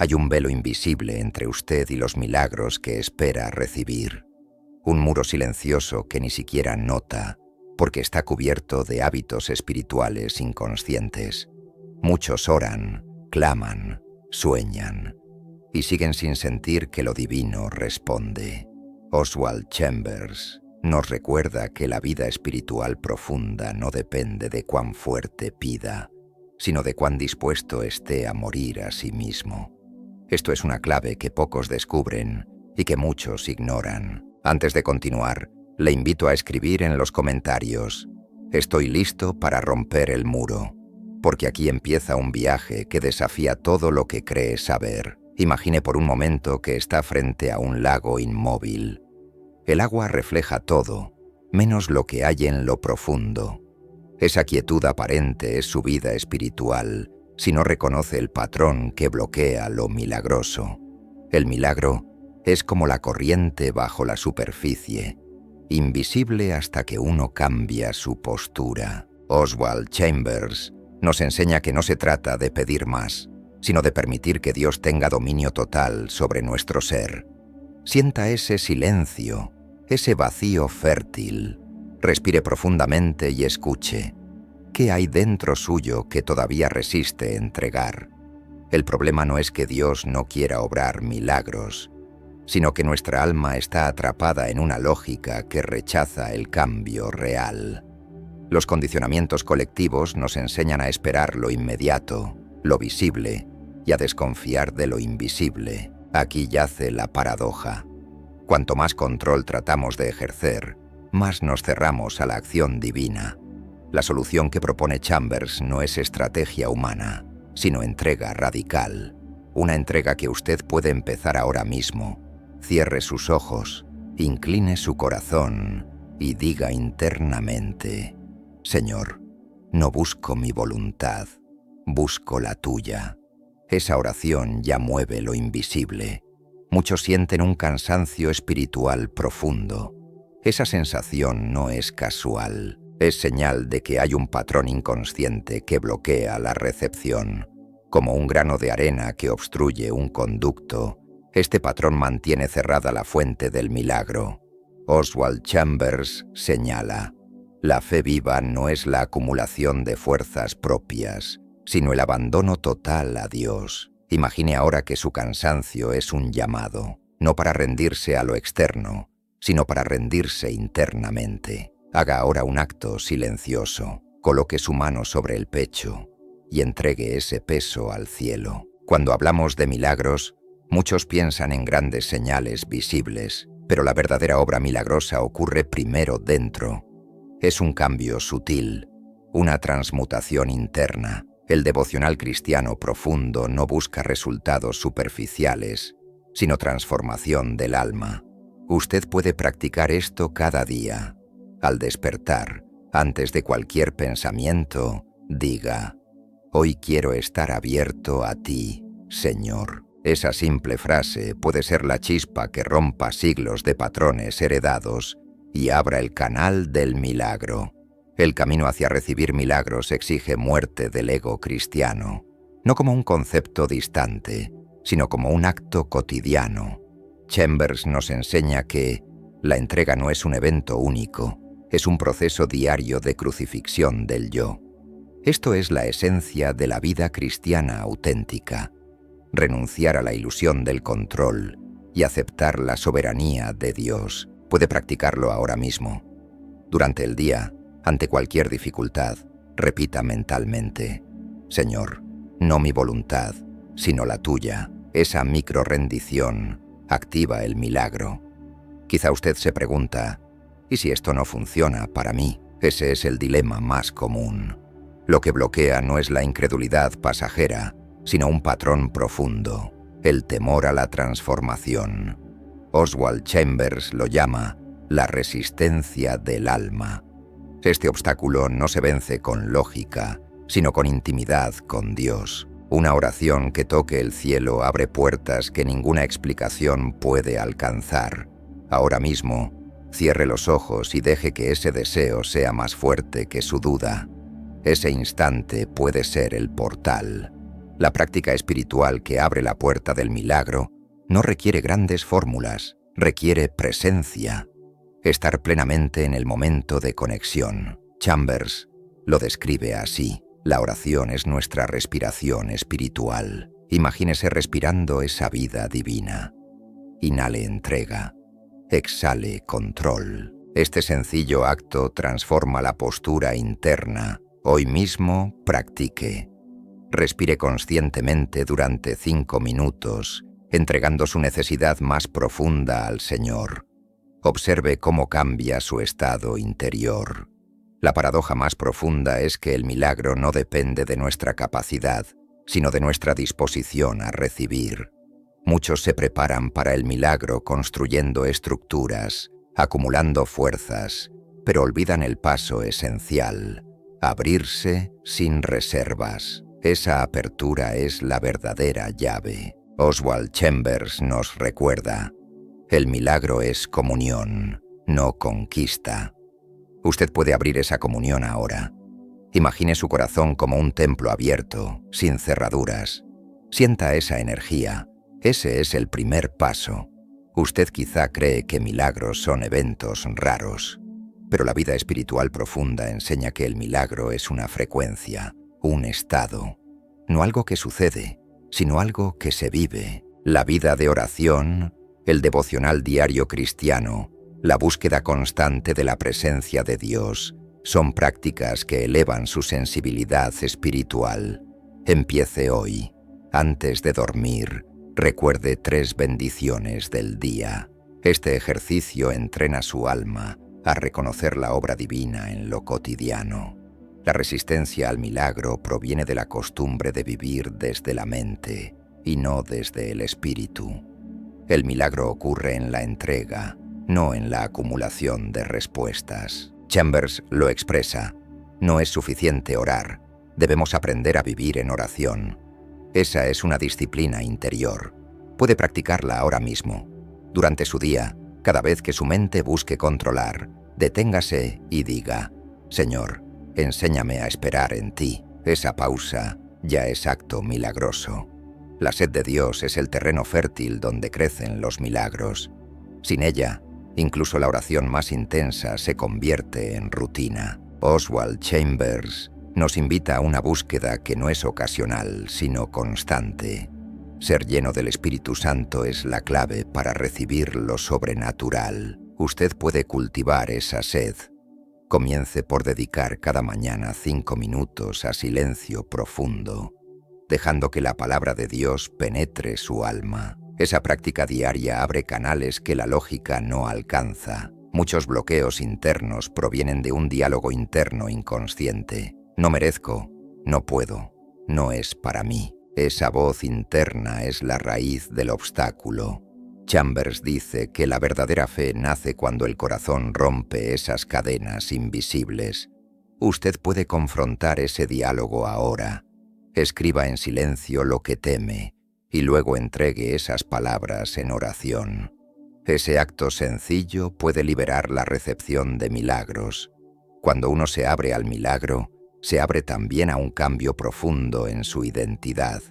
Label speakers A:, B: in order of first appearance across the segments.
A: Hay un velo invisible entre usted y los milagros que espera recibir. Un muro silencioso que ni siquiera nota, porque está cubierto de hábitos espirituales inconscientes. Muchos oran, claman, sueñan, y siguen sin sentir que lo divino responde. Oswald Chambers nos recuerda que la vida espiritual profunda no depende de cuán fuerte pida, sino de cuán dispuesto esté a morir a sí mismo. Esto es una clave que pocos descubren y que muchos ignoran. Antes de continuar, le invito a escribir en los comentarios: «Estoy listo para romper el muro», porque aquí empieza un viaje que desafía todo lo que cree saber. Imagine por un momento que está frente a un lago inmóvil. El agua refleja todo, menos lo que hay en lo profundo. Esa quietud aparente es su vida espiritual, si no reconoce el patrón que bloquea lo milagroso. El milagro es como la corriente bajo la superficie, invisible hasta que uno cambia su postura. Oswald Chambers nos enseña que no se trata de pedir más, sino de permitir que Dios tenga dominio total sobre nuestro ser. Sienta ese silencio, ese vacío fértil. Respire profundamente y escuche. ¿Qué hay dentro suyo que todavía resiste entregar? El problema no es que Dios no quiera obrar milagros, sino que nuestra alma está atrapada en una lógica que rechaza el cambio real. Los condicionamientos colectivos nos enseñan a esperar lo inmediato, lo visible, y a desconfiar de lo invisible. Aquí yace la paradoja. Cuanto más control tratamos de ejercer, más nos cerramos a la acción divina. La solución que propone Chambers no es estrategia humana, sino entrega radical. Una entrega que usted puede empezar ahora mismo. Cierre sus ojos, incline su corazón y diga internamente: «Señor, no busco mi voluntad, busco la tuya». Esa oración ya mueve lo invisible. Muchos sienten un cansancio espiritual profundo. Esa sensación no es casual. Es señal de que hay un patrón inconsciente que bloquea la recepción. Como un grano de arena que obstruye un conducto, este patrón mantiene cerrada la fuente del milagro. Oswald Chambers señala: la fe viva no es la acumulación de fuerzas propias, sino el abandono total a Dios. Imagine ahora que su cansancio es un llamado, no para rendirse a lo externo, sino para rendirse internamente. Haga ahora un acto silencioso, coloque su mano sobre el pecho y entregue ese peso al cielo. Cuando hablamos de milagros, muchos piensan en grandes señales visibles, pero la verdadera obra milagrosa ocurre primero dentro. Es un cambio sutil, una transmutación interna. El devocional cristiano profundo no busca resultados superficiales, sino transformación del alma. Usted puede practicar esto cada día. Al despertar, antes de cualquier pensamiento, diga: «Hoy quiero estar abierto a ti, Señor». Esa simple frase puede ser la chispa que rompa siglos de patrones heredados y abra el canal del milagro. El camino hacia recibir milagros exige muerte del ego cristiano, no como un concepto distante, sino como un acto cotidiano. Chambers nos enseña que la entrega no es un evento único, es un proceso diario de crucifixión del yo. Esto es la esencia de la vida cristiana auténtica: renunciar a la ilusión del control y aceptar la soberanía de Dios. Puede practicarlo ahora mismo. Durante el día, ante cualquier dificultad, repita mentalmente: «Señor, no mi voluntad, sino la tuya». Esa micro-rendición activa el milagro. Quizá usted se pregunta: ¿y si esto no funciona para mí? Ese es el dilema más común. Lo que bloquea no es la incredulidad pasajera, sino un patrón profundo, el temor a la transformación. Oswald Chambers lo llama la resistencia del alma. Este obstáculo no se vence con lógica, sino con intimidad con Dios. Una oración que toque el cielo abre puertas que ninguna explicación puede alcanzar. Ahora mismo, cierre los ojos y deje que ese deseo sea más fuerte que su duda. Ese instante puede ser el portal. La práctica espiritual que abre la puerta del milagro no requiere grandes fórmulas, requiere presencia, estar plenamente en el momento de conexión. Chambers lo describe así: la oración es nuestra respiración espiritual. Imagínese respirando esa vida divina. Inhale entrega, exhale control. Este sencillo acto transforma la postura interna. Hoy mismo practique. Respire conscientemente durante 5 minutos, entregando su necesidad más profunda al Señor. Observe cómo cambia su estado interior. La paradoja más profunda es que el milagro no depende de nuestra capacidad, sino de nuestra disposición a recibir. Muchos se preparan para el milagro construyendo estructuras, acumulando fuerzas, pero olvidan el paso esencial: abrirse sin reservas. Esa apertura es la verdadera llave. Oswald Chambers nos recuerda: el milagro es comunión, no conquista. Usted puede abrir esa comunión ahora. Imagine su corazón como un templo abierto, sin cerraduras. Sienta esa energía. Ese es el primer paso. Usted quizá cree que milagros son eventos raros, pero la vida espiritual profunda enseña que el milagro es una frecuencia, un estado, no algo que sucede, sino algo que se vive. La vida de oración, el devocional diario cristiano, la búsqueda constante de la presencia de Dios, son prácticas que elevan su sensibilidad espiritual. Empiece hoy. Antes de dormir, recuerde 3 bendiciones del día. Este ejercicio entrena su alma a reconocer la obra divina en lo cotidiano. La resistencia al milagro proviene de la costumbre de vivir desde la mente y no desde el espíritu. El milagro ocurre en la entrega, no en la acumulación de respuestas. Chambers lo expresa: no es suficiente orar, debemos aprender a vivir en oración. Esa es una disciplina interior. Puede practicarla ahora mismo. Durante su día, cada vez que su mente busque controlar, deténgase y diga: Señor, enséñame a esperar en ti. Esa pausa ya es acto milagroso. La sed de Dios es el terreno fértil donde crecen los milagros. Sin ella, incluso la oración más intensa se convierte en rutina. Oswald Chambers nos invita a una búsqueda que no es ocasional, sino constante. Ser lleno del Espíritu Santo es la clave para recibir lo sobrenatural. Usted puede cultivar esa sed. Comience por dedicar cada mañana 5 minutos a silencio profundo, dejando que la palabra de Dios penetre su alma. Esa práctica diaria abre canales que la lógica no alcanza. Muchos bloqueos internos provienen de un diálogo interno inconsciente. No merezco, no puedo, no es para mí. Esa voz interna es la raíz del obstáculo. Chambers dice que la verdadera fe nace cuando el corazón rompe esas cadenas invisibles. Usted puede confrontar ese diálogo ahora. Escriba en silencio lo que teme y luego entregue esas palabras en oración. Ese acto sencillo puede liberar la recepción de milagros. Cuando uno se abre al milagro, se abre también a un cambio profundo en su identidad.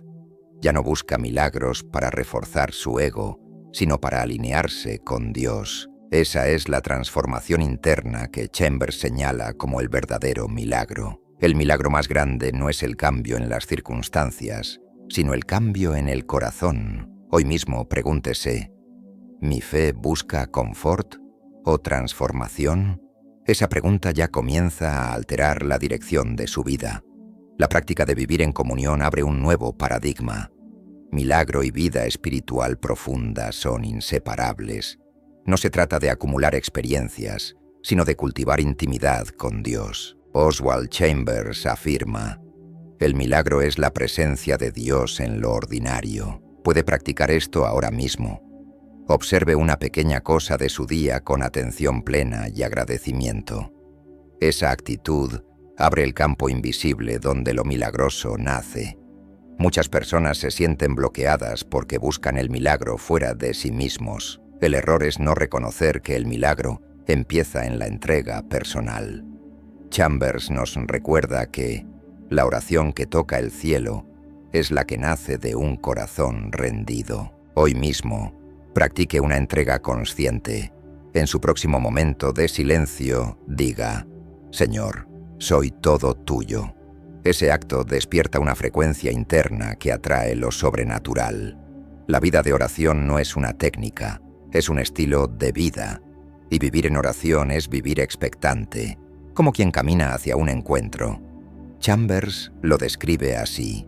A: Ya no busca milagros para reforzar su ego, sino para alinearse con Dios. Esa es la transformación interna que Chambers señala como el verdadero milagro. El milagro más grande no es el cambio en las circunstancias, sino el cambio en el corazón. Hoy mismo pregúntese: ¿mi fe busca confort o transformación? Esa pregunta ya comienza a alterar la dirección de su vida. La práctica de vivir en comunión abre un nuevo paradigma. Milagro y vida espiritual profunda son inseparables. No se trata de acumular experiencias, sino de cultivar intimidad con Dios. Oswald Chambers afirma: el milagro es la presencia de Dios en lo ordinario. Puede practicar esto ahora mismo. Observe una pequeña cosa de su día con atención plena y agradecimiento. Esa actitud abre el campo invisible donde lo milagroso nace. Muchas personas se sienten bloqueadas porque buscan el milagro fuera de sí mismos. El error es no reconocer que el milagro empieza en la entrega personal. Chambers nos recuerda que la oración que toca el cielo es la que nace de un corazón rendido. Hoy mismo, practique una entrega consciente. En su próximo momento de silencio, diga: Señor, soy todo tuyo. Ese acto despierta una frecuencia interna que atrae lo sobrenatural. La vida de oración no es una técnica, es un estilo de vida. Y vivir en oración es vivir expectante, como quien camina hacia un encuentro. Chambers lo describe así: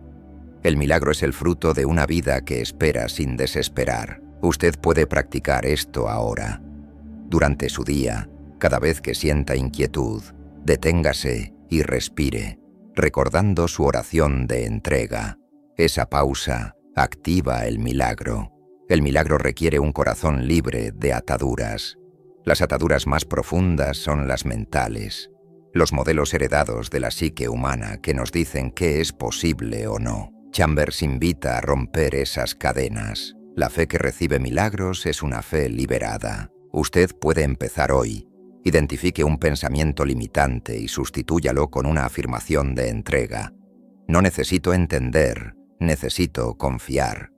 A: el milagro es el fruto de una vida que espera sin desesperar. Usted puede practicar esto ahora. Durante su día, cada vez que sienta inquietud, deténgase y respire, recordando su oración de entrega. Esa pausa activa el milagro. El milagro requiere un corazón libre de ataduras. Las ataduras más profundas son las mentales, los modelos heredados de la psique humana que nos dicen qué es posible o no. Chambers invita a romper esas cadenas. La fe que recibe milagros es una fe liberada. Usted puede empezar hoy. Identifique un pensamiento limitante y sustitúyalo con una afirmación de entrega. No necesito entender, necesito confiar.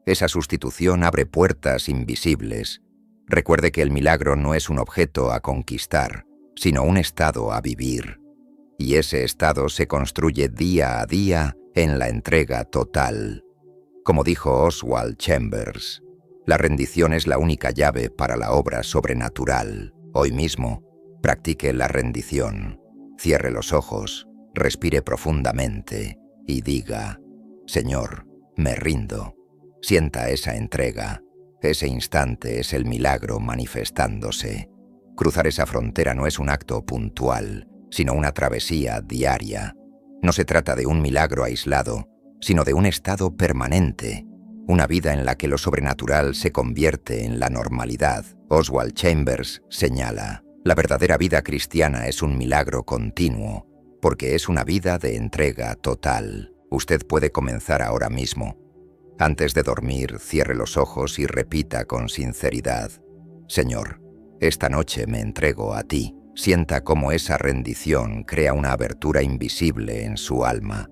A: Esa sustitución abre puertas invisibles. Recuerde que el milagro no es un objeto a conquistar, sino un estado a vivir. Y ese estado se construye día a día en la entrega total. Como dijo Oswald Chambers, la rendición es la única llave para la obra sobrenatural. Hoy mismo, practique la rendición. Cierre los ojos, respire profundamente y diga: Señor, me rindo. Sienta esa entrega. Ese instante es el milagro manifestándose. Cruzar esa frontera no es un acto puntual, sino una travesía diaria. No se trata de un milagro aislado, sino de un estado permanente, una vida en la que lo sobrenatural se convierte en la normalidad. Oswald Chambers señala: la verdadera vida cristiana es un milagro continuo, porque es una vida de entrega total. Usted puede comenzar ahora mismo. Antes de dormir, cierre los ojos y repita con sinceridad: Señor, esta noche me entrego a ti. Sienta cómo esa rendición crea una abertura invisible en su alma.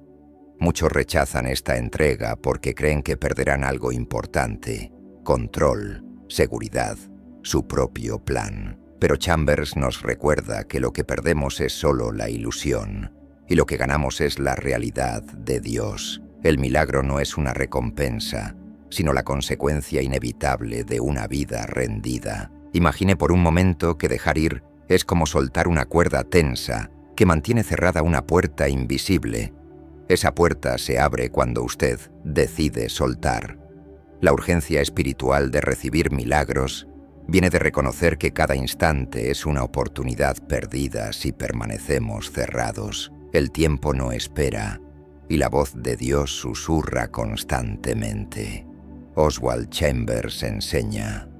A: Muchos rechazan esta entrega porque creen que perderán algo importante: control, seguridad, su propio plan. Pero Chambers nos recuerda que lo que perdemos es solo la ilusión, y lo que ganamos es la realidad de Dios. El milagro no es una recompensa, sino la consecuencia inevitable de una vida rendida. Imagine por un momento que dejar ir es como soltar una cuerda tensa que mantiene cerrada una puerta invisible. Esa puerta se abre cuando usted decide soltar. La urgencia espiritual de recibir milagros viene de reconocer que cada instante es una oportunidad perdida si permanecemos cerrados. El tiempo no espera, y la voz de Dios susurra constantemente. Oswald Chambers enseña: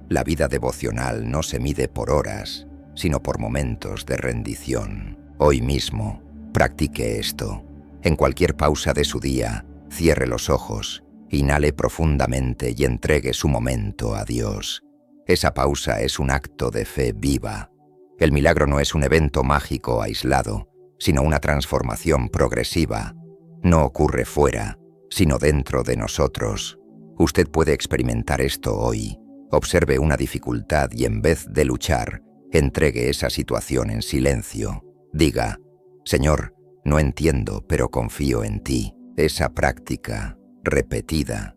A: la vida devocional no se mide por horas, sino por momentos de rendición. Hoy mismo, practique esto. En cualquier pausa de su día, cierre los ojos, inhale profundamente y entregue su momento a Dios. Esa pausa es un acto de fe viva. El milagro no es un evento mágico aislado, sino una transformación progresiva. No ocurre fuera, sino dentro de nosotros. Usted puede experimentar esto hoy. Observe una dificultad y en vez de luchar, entregue esa situación en silencio. Diga: Señor, no entiendo, pero confío en ti. Esa práctica, repetida,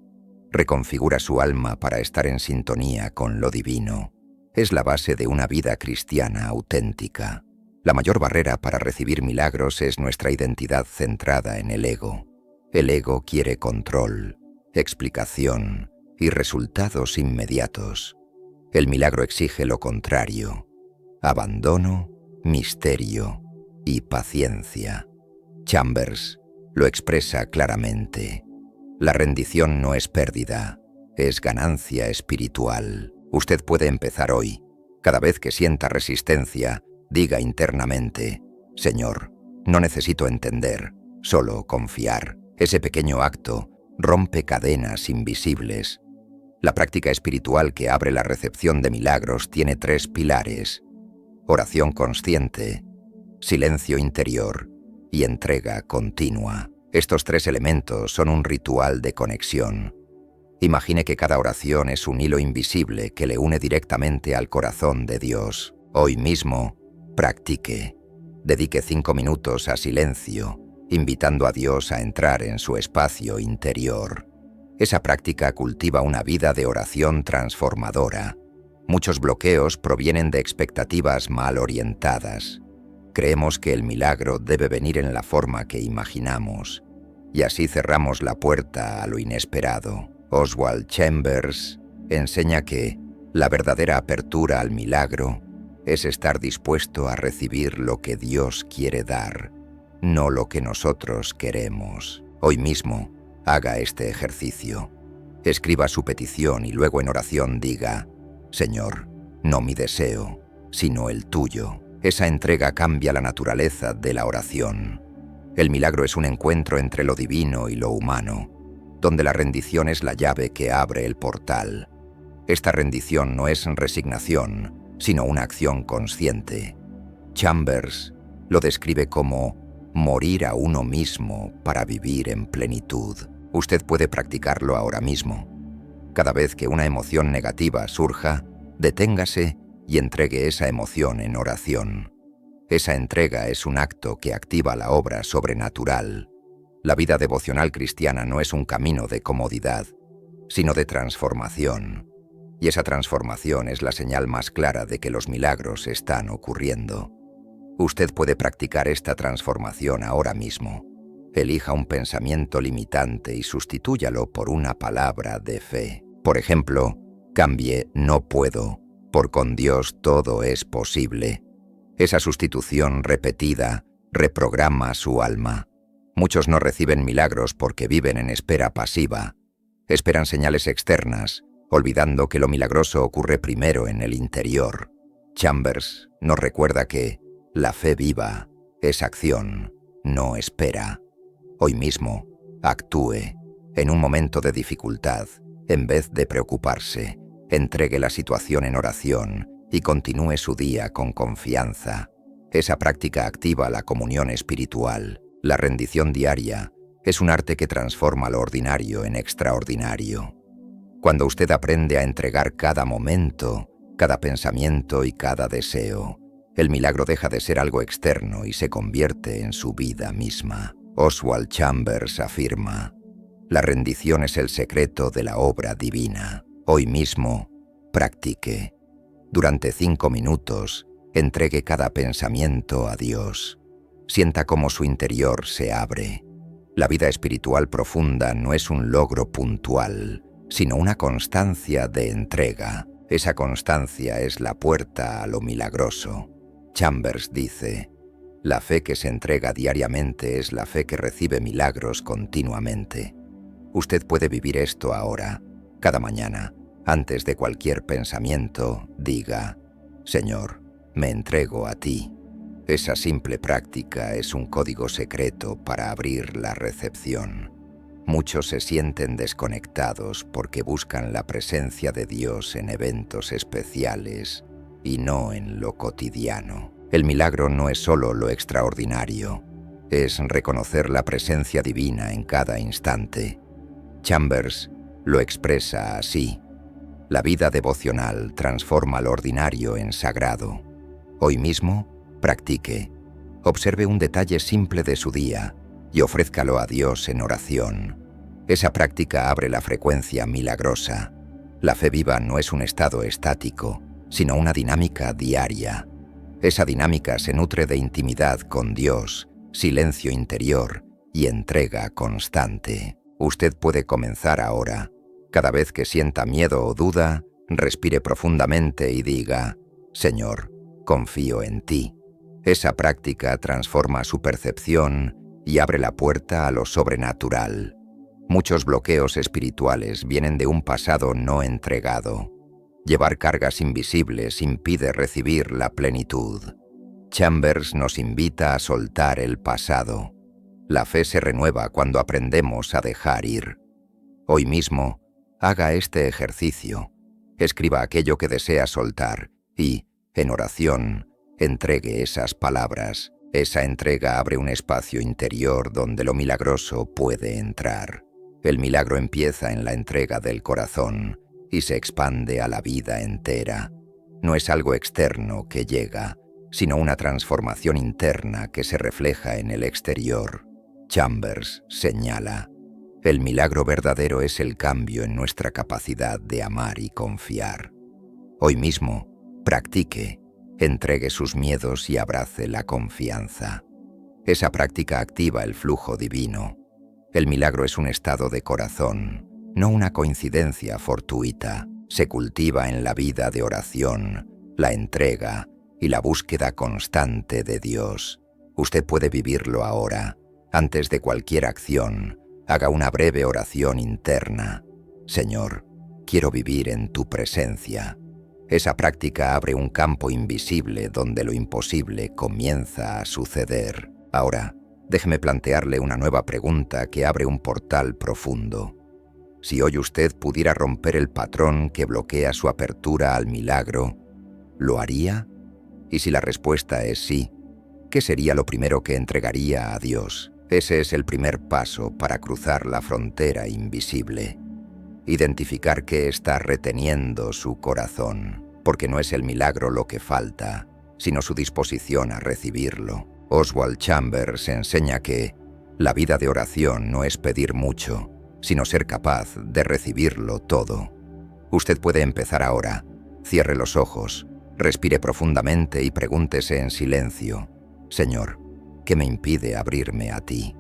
A: reconfigura su alma para estar en sintonía con lo divino. Es la base de una vida cristiana auténtica. La mayor barrera para recibir milagros es nuestra identidad centrada en el ego. El ego quiere control, explicación y resultados inmediatos. El milagro exige lo contrario: abandono, misterio y paciencia. Chambers lo expresa claramente: la rendición no es pérdida, es ganancia espiritual. Usted puede empezar hoy. Cada vez que sienta resistencia, diga internamente: Señor, no necesito entender, solo confiar. Ese pequeño acto rompe cadenas invisibles. La práctica espiritual que abre la recepción de milagros tiene 3 pilares: oración consciente, silencio interior y entrega continua. Estos 3 elementos son un ritual de conexión. Imagine que cada oración es un hilo invisible que le une directamente al corazón de Dios. Hoy mismo, practique. Dedique 5 minutos a silencio, invitando a Dios a entrar en su espacio interior. Esa práctica cultiva una vida de oración transformadora. Muchos bloqueos provienen de expectativas mal orientadas. Creemos que el milagro debe venir en la forma que imaginamos, y así cerramos la puerta a lo inesperado. Oswald Chambers enseña que la verdadera apertura al milagro es estar dispuesto a recibir lo que Dios quiere dar, no lo que nosotros queremos. Hoy mismo, haga este ejercicio. Escriba su petición y luego en oración diga: Señor, no mi deseo, sino el tuyo. Esa entrega cambia la naturaleza de la oración. El milagro es un encuentro entre lo divino y lo humano, donde la rendición es la llave que abre el portal. Esta rendición no es resignación, sino una acción consciente. Chambers lo describe como morir a uno mismo para vivir en plenitud. Usted puede practicarlo ahora mismo. Cada vez que una emoción negativa surja, deténgase y entregue esa emoción en oración. Esa entrega es un acto que activa la obra sobrenatural. La vida devocional cristiana no es un camino de comodidad, sino de transformación. Y esa transformación es la señal más clara de que los milagros están ocurriendo. Usted puede practicar esta transformación ahora mismo. Elija un pensamiento limitante y sustitúyalo por una palabra de fe. Por ejemplo, cambie "no puedo" por "con Dios todo es posible". Esa sustitución repetida reprograma su alma. Muchos no reciben milagros porque viven en espera pasiva. Esperan señales externas, olvidando que lo milagroso ocurre primero en el interior. Chambers nos recuerda que la fe viva es acción, no espera. Hoy mismo, actúe. En un momento de dificultad, en vez de preocuparse, entregue la situación en oración y continúe su día con confianza. Esa práctica activa la comunión espiritual. La rendición diaria es un arte que transforma lo ordinario en extraordinario. Cuando usted aprende a entregar cada momento, cada pensamiento y cada deseo, el milagro deja de ser algo externo y se convierte en su vida misma. Oswald Chambers afirma: la rendición es el secreto de la obra divina. Hoy mismo, practique. Durante 5 minutos, entregue cada pensamiento a Dios. Sienta cómo su interior se abre. La vida espiritual profunda no es un logro puntual, sino una constancia de entrega. Esa constancia es la puerta a lo milagroso. Chambers dice: la fe que se entrega diariamente es la fe que recibe milagros continuamente. Usted puede vivir esto ahora, cada mañana. Antes de cualquier pensamiento, diga: Señor, me entrego a ti. Esa simple práctica es un código secreto para abrir la recepción. Muchos se sienten desconectados porque buscan la presencia de Dios en eventos especiales y no en lo cotidiano. El milagro no es solo lo extraordinario, es reconocer la presencia divina en cada instante. Chambers lo expresa así: la vida devocional transforma lo ordinario en sagrado. Hoy mismo, practique. Observe un detalle simple de su día y ofrézcalo a Dios en oración. Esa práctica abre la frecuencia milagrosa. La fe viva no es un estado estático, sino una dinámica diaria. Esa dinámica se nutre de intimidad con Dios, silencio interior y entrega constante. Usted puede comenzar ahora. Cada vez que sienta miedo o duda, respire profundamente y diga: Señor, confío en ti. Esa práctica transforma su percepción y abre la puerta a lo sobrenatural. Muchos bloqueos espirituales vienen de un pasado no entregado. Llevar cargas invisibles impide recibir la plenitud. Chambers nos invita a soltar el pasado. La fe se renueva cuando aprendemos a dejar ir. Hoy mismo, haga este ejercicio. Escriba aquello que desea soltar y, en oración, entregue esas palabras. Esa entrega abre un espacio interior donde lo milagroso puede entrar. El milagro empieza en la entrega del corazón y se expande a la vida entera. No es algo externo que llega, sino una transformación interna que se refleja en el exterior. Chambers señala: el milagro verdadero es el cambio en nuestra capacidad de amar y confiar. Hoy mismo, practique, entregue sus miedos y abrace la confianza. Esa práctica activa el flujo divino. El milagro es un estado de corazón, no una coincidencia fortuita. Se cultiva en la vida de oración, la entrega y la búsqueda constante de Dios. Usted puede vivirlo ahora. Antes de cualquier acción, haga una breve oración interna. Señor, quiero vivir en tu presencia. Esa práctica abre un campo invisible donde lo imposible comienza a suceder. Ahora, déjeme plantearle una nueva pregunta que abre un portal profundo. Si hoy usted pudiera romper el patrón que bloquea su apertura al milagro, ¿lo haría? Y si la respuesta es sí, ¿qué sería lo primero que entregaría a Dios? Ese es el primer paso para cruzar la frontera invisible. Identificar qué está reteniendo su corazón, porque no es el milagro lo que falta, sino su disposición a recibirlo. Oswald Chambers enseña que la vida de oración no es pedir mucho, sino ser capaz de recibirlo todo. Usted puede empezar ahora. Cierre los ojos, respire profundamente y pregúntese en silencio: Señor, ¿qué me impide abrirme a ti?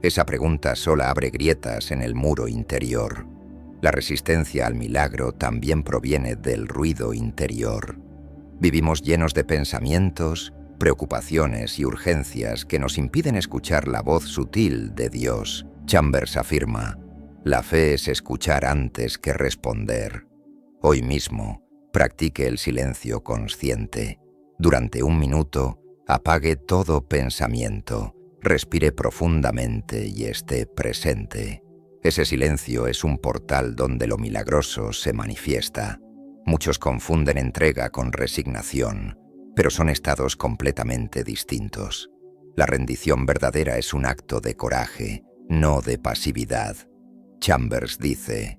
A: Esa pregunta sola abre grietas en el muro interior. La resistencia al milagro también proviene del ruido interior. Vivimos llenos de pensamientos, preocupaciones y urgencias que nos impiden escuchar la voz sutil de Dios. Chambers afirma: la fe es escuchar antes que responder. Hoy mismo, practique el silencio consciente. Durante un minuto, apague todo pensamiento, respire profundamente y esté presente. Ese silencio es un portal donde lo milagroso se manifiesta. Muchos confunden entrega con resignación, pero son estados completamente distintos. La rendición verdadera es un acto de coraje, no de pasividad. Chambers dice: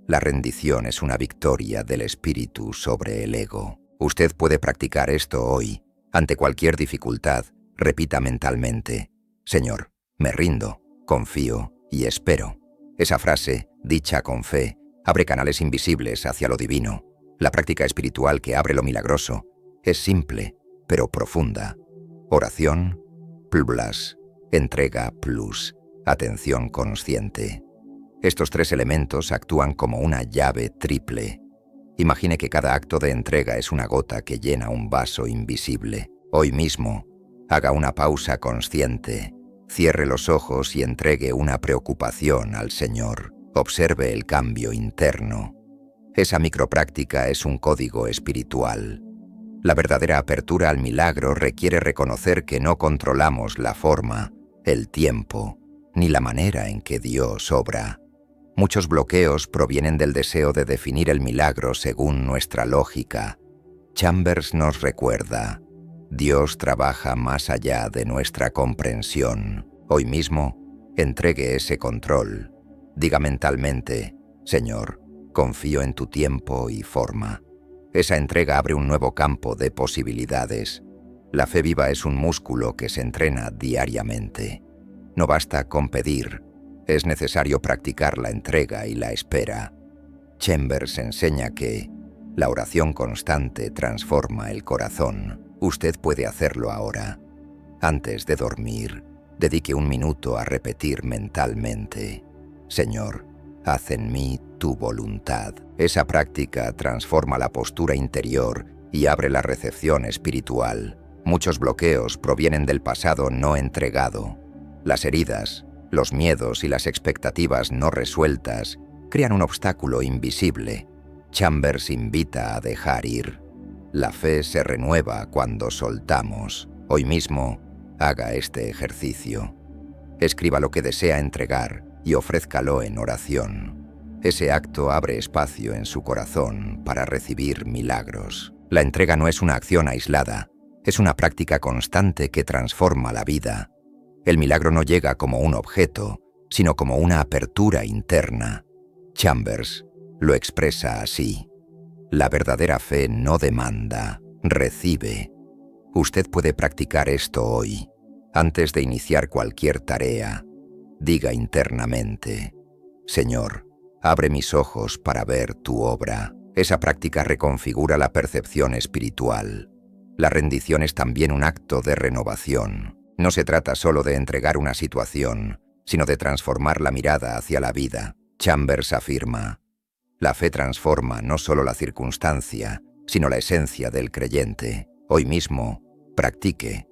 A: la rendición es una victoria del espíritu sobre el ego. Usted puede practicar esto hoy. Ante cualquier dificultad, repita mentalmente: Señor, me rindo, confío y espero. Esa frase, dicha con fe, abre canales invisibles hacia lo divino. La práctica espiritual que abre lo milagroso es simple, pero profunda. Oración, plus, entrega, plus, atención consciente. Estos tres elementos actúan como una llave triple. Imagine que cada acto de entrega es una gota que llena un vaso invisible. Hoy mismo, haga una pausa consciente, cierre los ojos y entregue una preocupación al Señor. Observe el cambio interno. Esa micropráctica es un código espiritual. La verdadera apertura al milagro requiere reconocer que no controlamos la forma, el tiempo, ni la manera en que Dios obra. Muchos bloqueos provienen del deseo de definir el milagro según nuestra lógica. Chambers nos recuerda: Dios trabaja más allá de nuestra comprensión. Hoy mismo, entregue ese control. Diga mentalmente: Señor, confío en tu tiempo y forma. Esa entrega abre un nuevo campo de posibilidades. La fe viva es un músculo que se entrena diariamente. No basta con pedir, es necesario practicar la entrega y la espera. Chambers enseña que la oración constante transforma el corazón. Usted puede hacerlo ahora. Antes de dormir, dedique un minuto a repetir mentalmente: Señor, haz en mí tu voluntad. Esa práctica transforma la postura interior y abre la recepción espiritual. Muchos bloqueos provienen del pasado no entregado. Las heridas, los miedos y las expectativas no resueltas crean un obstáculo invisible. Chambers invita a dejar ir. La fe se renueva cuando soltamos. Hoy mismo, haga este ejercicio. Escriba lo que desea entregar y ofrézcalo en oración. Ese acto abre espacio en su corazón para recibir milagros. La entrega no es una acción aislada, Es una práctica constante que transforma la vida. El milagro no llega como un objeto, sino como una apertura interna. Chambers lo expresa así: la verdadera fe no demanda, recibe. Usted puede practicar esto hoy. Antes de iniciar cualquier tarea, diga internamente: Señor, abre mis ojos para ver tu obra. Esa práctica reconfigura la percepción espiritual. La rendición es también un acto de renovación. No se trata solo de entregar una situación, sino de transformar la mirada hacia la vida. Chambers afirma: la fe transforma no solo la circunstancia, sino la esencia del creyente. Hoy mismo, practique.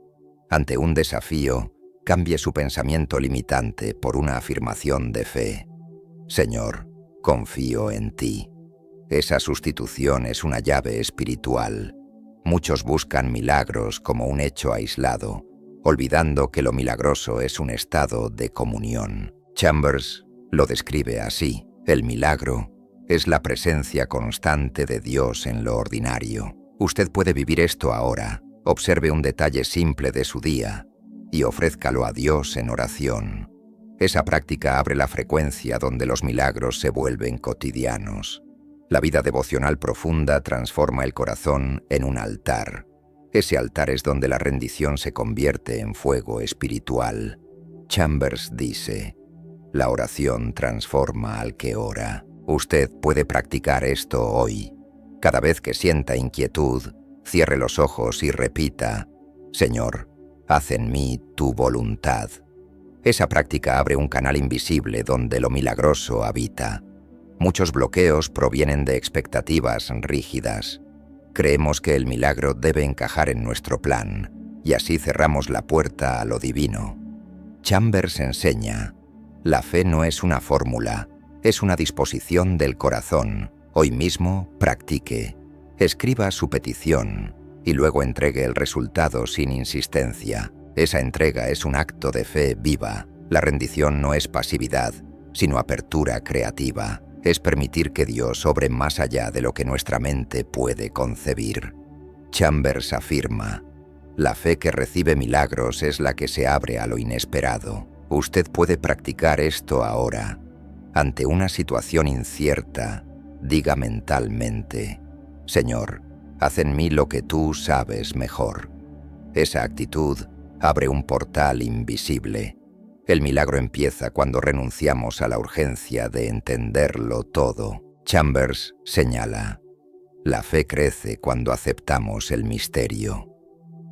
A: Ante un desafío, cambie su pensamiento limitante por una afirmación de fe. Señor, confío en ti. Esa sustitución es una llave espiritual. Muchos buscan milagros como un hecho aislado, olvidando que lo milagroso es un estado de comunión. Chambers lo describe así: el milagro es la presencia constante de Dios en lo ordinario. Usted puede vivir esto ahora. Observe un detalle simple de su día y ofrézcalo a Dios en oración. Esa práctica abre la frecuencia donde los milagros se vuelven cotidianos. La vida devocional profunda transforma el corazón en un altar. Ese altar es donde la rendición se convierte en fuego espiritual. Chambers dice: la oración transforma al que ora. Usted puede practicar esto hoy. Cada vez que sienta inquietud, cierre los ojos y repita: Señor, haz en mí tu voluntad. Esa práctica abre un canal invisible donde lo milagroso habita. Muchos bloqueos provienen de expectativas rígidas. Creemos que el milagro debe encajar en nuestro plan, y así cerramos la puerta a lo divino. Chambers enseña: la fe no es una fórmula, es una disposición del corazón. Hoy mismo, practique. Escriba su petición y luego entregue el resultado sin insistencia. Esa entrega es un acto de fe viva. La rendición no es pasividad, sino apertura creativa. Es permitir que Dios obre más allá de lo que nuestra mente puede concebir. Chambers afirma: la fe que recibe milagros es la que se abre a lo inesperado. Usted puede practicar esto ahora. Ante una situación incierta, diga mentalmente: Señor, haz en mí lo que tú sabes mejor. Esa actitud abre un portal invisible. El milagro empieza cuando renunciamos a la urgencia de entenderlo todo. Chambers señala: la fe crece cuando aceptamos el misterio.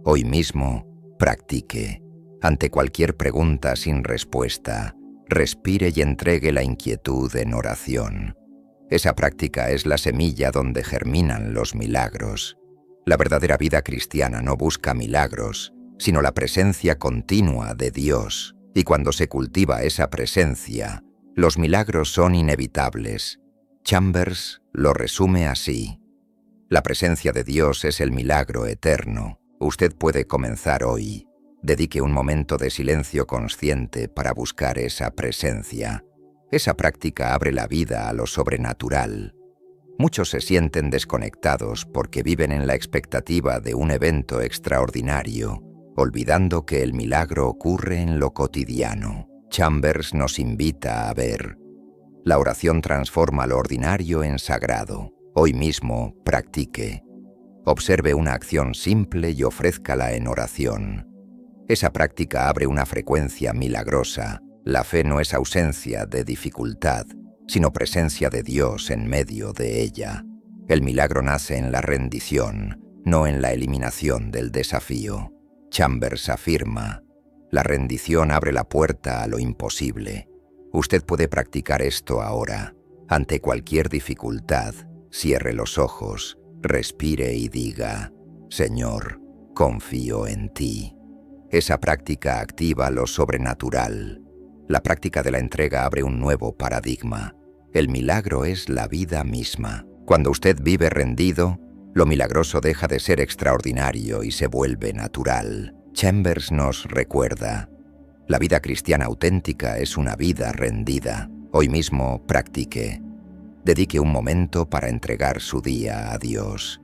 A: Hoy mismo, practique. Ante cualquier pregunta sin respuesta, respire y entregue la inquietud en oración. Esa práctica es la semilla donde germinan los milagros. La verdadera vida cristiana no busca milagros, sino la presencia continua de Dios. Y cuando se cultiva esa presencia, los milagros son inevitables. Chambers lo resume así: la presencia de Dios es el milagro eterno. Usted puede comenzar hoy. Dedique un momento de silencio consciente para buscar esa presencia. Esa práctica abre la vida a lo sobrenatural. Muchos se sienten desconectados porque viven en la expectativa de un evento extraordinario, olvidando que el milagro ocurre en lo cotidiano. Chambers nos invita a ver: la oración transforma lo ordinario en sagrado. Hoy mismo, practique. Observe una acción simple y ofrézcala en oración. Esa práctica abre una frecuencia milagrosa. La fe no es ausencia de dificultad, sino presencia de Dios en medio de ella. El milagro nace en la rendición, no en la eliminación del desafío. Chambers afirma: la rendición abre la puerta a lo imposible. Usted puede practicar esto ahora. Ante cualquier dificultad, cierre los ojos, respire y diga: Señor, confío en ti. Esa práctica activa lo sobrenatural. La práctica de la entrega abre un nuevo paradigma. El milagro es la vida misma. Cuando usted vive rendido, lo milagroso deja de ser extraordinario y se vuelve natural. Chambers nos recuerda: la vida cristiana auténtica es una vida rendida. Hoy mismo practique. Dedique un momento para entregar su día a Dios.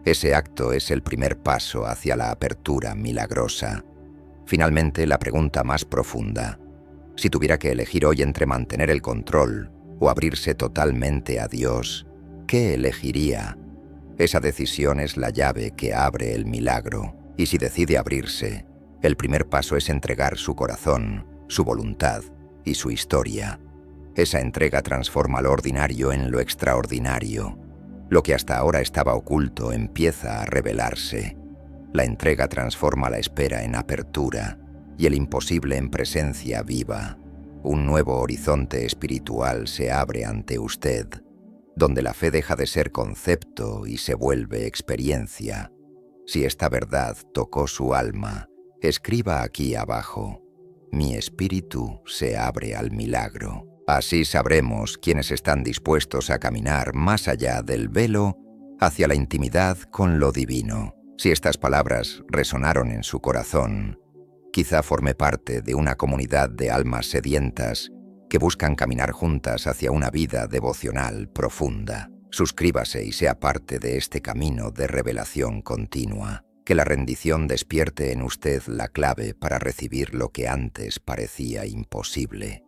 A: Ese acto es el primer paso hacia la apertura milagrosa. Finalmente, la pregunta más profunda. Si tuviera que elegir hoy entre mantener el control o abrirse totalmente a Dios, ¿qué elegiría? Esa decisión es la llave que abre el milagro. Y si decide abrirse, el primer paso es entregar su corazón, su voluntad y su historia. Esa entrega transforma lo ordinario en lo extraordinario. Lo que hasta ahora estaba oculto empieza a revelarse. La entrega transforma la espera en apertura y el imposible en presencia viva. Un nuevo horizonte espiritual se abre ante usted, donde la fe deja de ser concepto y se vuelve experiencia. Si esta verdad tocó su alma, escriba aquí abajo: mi espíritu se abre al milagro. Así sabremos quiénes están dispuestos a caminar más allá del velo hacia la intimidad con lo divino. Si estas palabras resonaron en su corazón, quizá forme parte de una comunidad de almas sedientas que buscan caminar juntas hacia una vida devocional profunda. Suscríbase y sea parte de este camino de revelación continua. Que la rendición despierte en usted la clave para recibir lo que antes parecía imposible.